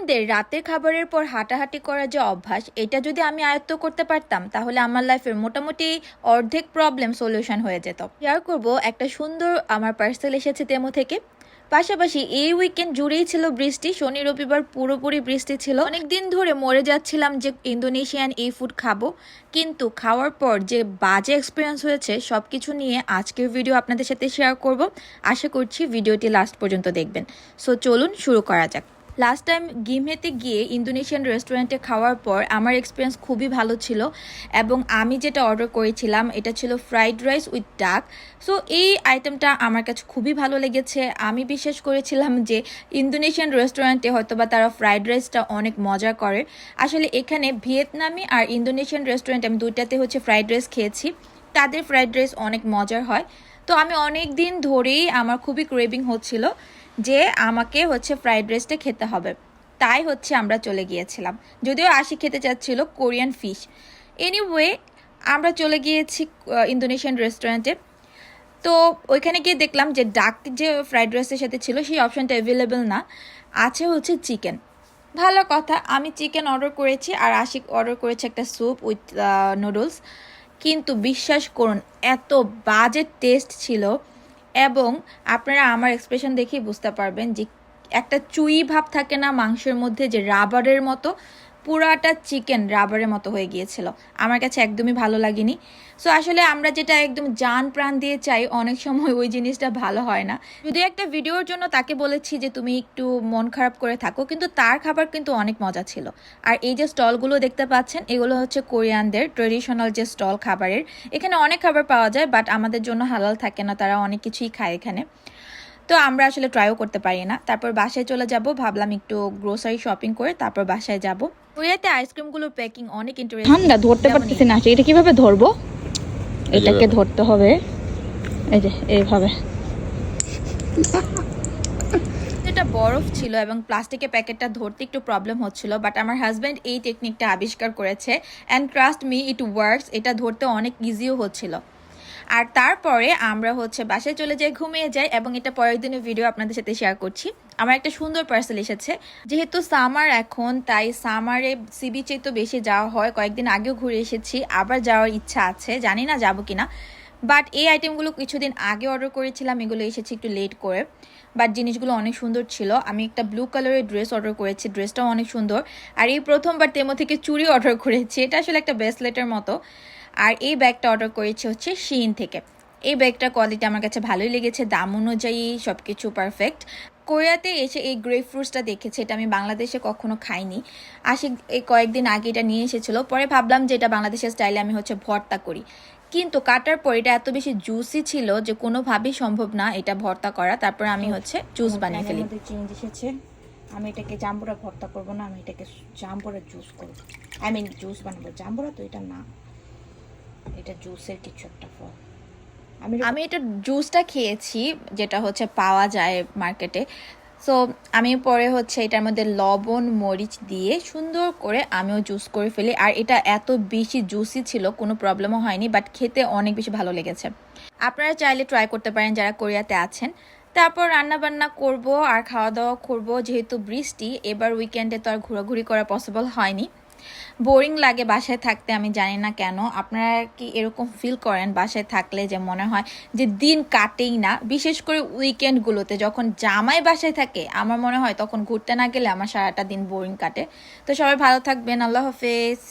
কোরিয়ানদের রাতের খাবারের পর হাঁটাহাঁটি করার যে অভ্যাস, এটা যদি আমি আয়ত্ত করতে পারতাম তাহলে আমার লাইফের মোটামুটি অর্ধেক প্রবলেম সলিউশন হয়ে যেত। শেয়ার করব একটা সুন্দর আমার পার্সেল এসেছে তেমো থেকে। পাশাপাশি এই উইকেন্ড জুড়েই ছিল বৃষ্টি, শনি রবিবার পুরোপুরি বৃষ্টি ছিল। অনেকদিন ধরে মরে যাচ্ছিলাম যে ইন্দোনেশিয়ান এই ফুড খাবো, কিন্তু খাওয়ার পর যে বাজে এক্সপিরিয়েন্স হয়েছে সব কিছু নিয়ে আজকের ভিডিও আপনাদের সাথে শেয়ার করব। আশা করছি ভিডিওটি লাস্ট পর্যন্ত দেখবেন। সো চলুন শুরু করা যাক। লাস্ট টাইম গিমহেতে গিয়ে ইন্দোনেশিয়ান রেস্টুরেন্টে খাওয়ার পর আমার এক্সপিরিয়েন্স খুবই ভালো ছিল, এবং আমি যেটা অর্ডার করেছিলাম এটা ছিল ফ্রাইড রাইস উইথ ডাক। সো এই আইটেমটা আমার কাছে খুবই ভালো লেগেছে। আমি বিশ্বাস করেছিলাম যে ইন্দোনেশিয়ান রেস্টুরেন্টে হয়তোবা তারা ফ্রাইড রাইসটা অনেক মজা করে। আসলে এখানে ভিয়েতনামি আর ইন্দোনেশিয়ান রেস্টুরেন্ট আমি দুইটাতে ফ্রাইড রাইস খেয়েছি, তাদের ফ্রাইড রাইস অনেক মজার হয়। তো আমি অনেক দিন ধরেই আমার খুবই ক্রেভিং হচ্ছিল যে আমাকে ফ্রাইড রাইসটা খেতে হবে, তাই আমরা চলে গিয়েছিলাম। যদিও আশি খেতে চাচ্ছিল কোরিয়ান ফিশ। এনিওয়ে আমরা চলে গিয়েছি ইন্দোনেশিয়ান রেস্টুরেন্টে। তো ওইখানে গিয়ে দেখলাম যে ডাক যে ফ্রাইড রাইসের সাথে ছিল সেই অপশানটা অ্যাভেলেবেল না, আছে চিকেন। ভালো কথা, আমি চিকেন অর্ডার করেছি আর আশিক অর্ডার করেছে একটা স্যুপ উইথ নুডলস। কিন্তু বিশ্বাস করুন এত বাজে টেস্ট ছিল, এবং আপনারা আমার এক্সপ্রেশন দেখেই বুঝতে পারবেন যে একটা চুই ভাব থাকে না মাংসের মধ্যে, যে রাবারের মতো, পুরাটা চিকেন রাবারের মতো হয়ে গিয়েছিল। আমার কাছে একদমই ভালো লাগেনি। সো আসলে আমরা যেটা একদম জান প্রাণ দিয়ে চাই অনেক সময় ওই জিনিসটা ভালো হয় না। যদি একটা ভিডিওর জন্য তাকে বলেছি যে তুমি একটু মন খারাপ করে থাকো, কিন্তু তার খাবার কিন্তু অনেক মজা ছিল। আর এই যে স্টলগুলো দেখতে পাচ্ছেন এগুলো কোরিয়ানদের ট্রেডিশনাল যে স্টল খাবারের। এখানে অনেক খাবার পাওয়া যায়, বাট আমাদের জন্য হালাল থাকে না, তারা অনেক কিছুই খায় এখানে। তো আমরা আসলে ট্রাইও করতে পারি না। তারপর বাসায় চলে যাব, ভাবলাম একটু গ্রোসারি শপিং করে তারপর বাসায় যাব। কোরিয়াতে আইসক্রিমগুলোর প্যাকিং অনেক ইন্টারেস্টিং। ঠান্ডা ধরতে পারতেছি না, এটা কিভাবে ধরবো? এটাকে ধরতে হবে এই যে এইভাবে। এটা বরফ ছিল এবং প্লাস্টিকের প্যাকেটটা ধরতে একটু প্রবলেম হচ্ছিল, বাট আমার হাজব্যান্ড এই টেকনিকটা আবিষ্কার করেছে, and trust me it works. এটা ধরতে অনেক ইজিও হচ্ছিল। আর তারপরে আমরা বাসায় চলে যাই, ঘুমিয়ে যাই, এবং এটা পরের দিনের ভিডিও আপনাদের সাথে শেয়ার করছি। আমার একটা সুন্দর পার্সেল এসেছে। যেহেতু সামার এখন, তাই সামারে সি বিচে তো বেশি যাওয়া হয়। কয়েকদিন আগেও ঘুরে এসেছি, আবার যাওয়ার ইচ্ছা আছে, জানি না যাবো কিনা। বাট এই আইটেমগুলো কিছুদিন আগে অর্ডার করেছিলাম, এগুলো এসেছে একটু লেট করে, বাট জিনিসগুলো অনেক সুন্দর ছিল। আমি একটা ব্লু কালারের ড্রেস অর্ডার করেছি, ড্রেসটাও অনেক সুন্দর। আর এই প্রথমবার তেমো থেকে চুড়ি অর্ডার করেছি, এটা আসলে একটা ব্রেসলেটের মতো। আর এই ব্যাগটা অর্ডার করেছি শিন থেকে। এই ব্যাগটার কোয়ালিটি আমার কাছে ভালোই লেগেছে, দাম অনুযায়ী সব কিছু পারফেক্ট। কোরিয়াতে এসে এই গ্রেপ ফ্রুটসটা দেখেছি, এটা আমি বাংলাদেশে কখনো খাইনি। আশিক এই কয়েকদিন আগে এটা নিয়ে এসেছিলো, পরে ভাবলাম যে এটা বাংলাদেশের স্টাইলে আমি ভর্তা করি, কিন্তু কাটার পর এটা এত বেশি জুসি ছিল যে কোনোভাবেই সম্ভব না এটা ভর্তা করা। তারপর আমি জুস বানিয়ে ফেলি। চেঞ্জ এসেছে। আমি এটাকে জাম্বুরা ভর্তা করব না, আমি এটাকে জাম্বুরা জুস করব। আই মিন জুস বানাবো। জাম্বুরা তো এটা না, এটা জুসের কিছু একটা ফল। আমি এটা জুসটা খেয়েছি যেটা পাওয়া যায় মার্কেটে। সো আমি পরে এটার মধ্যে লবণ মরিচ দিয়ে সুন্দর করে আমিও জুস করে ফেলি। আর এটা এত বেশি জুসি ছিল, কোনো প্রবলেমও হয়নি, বাট খেতে অনেক বেশি ভালো লেগেছে। আপনারা চাইলে ট্রাই করতে পারেন যারা কোরিয়াতে আছেন। তারপর রান্না বান্না করব আর খাওয়া দাওয়া করব। যেহেতু বৃষ্টি, এবার উইকেন্ডে তো আর ঘোরাঘুরি করা পসিবল হয়নি। বোরিং লাগে বাসায় থাকতে, আমি জানি না কেন। আপনারা কি এরকম ফিল করেন বাসায় থাকলে যে মনে হয় যে দিন কাটেই না? বিশেষ করে উইকেন্ডগুলোতে যখন জামাই বাসায় থাকে, আমার মনে হয় তখন ঘুরতে না গেলে আমার সারাটা দিন বোরিং কাটে। তো সবাই ভালো থাকবেন, আল্লাহ হাফেজ।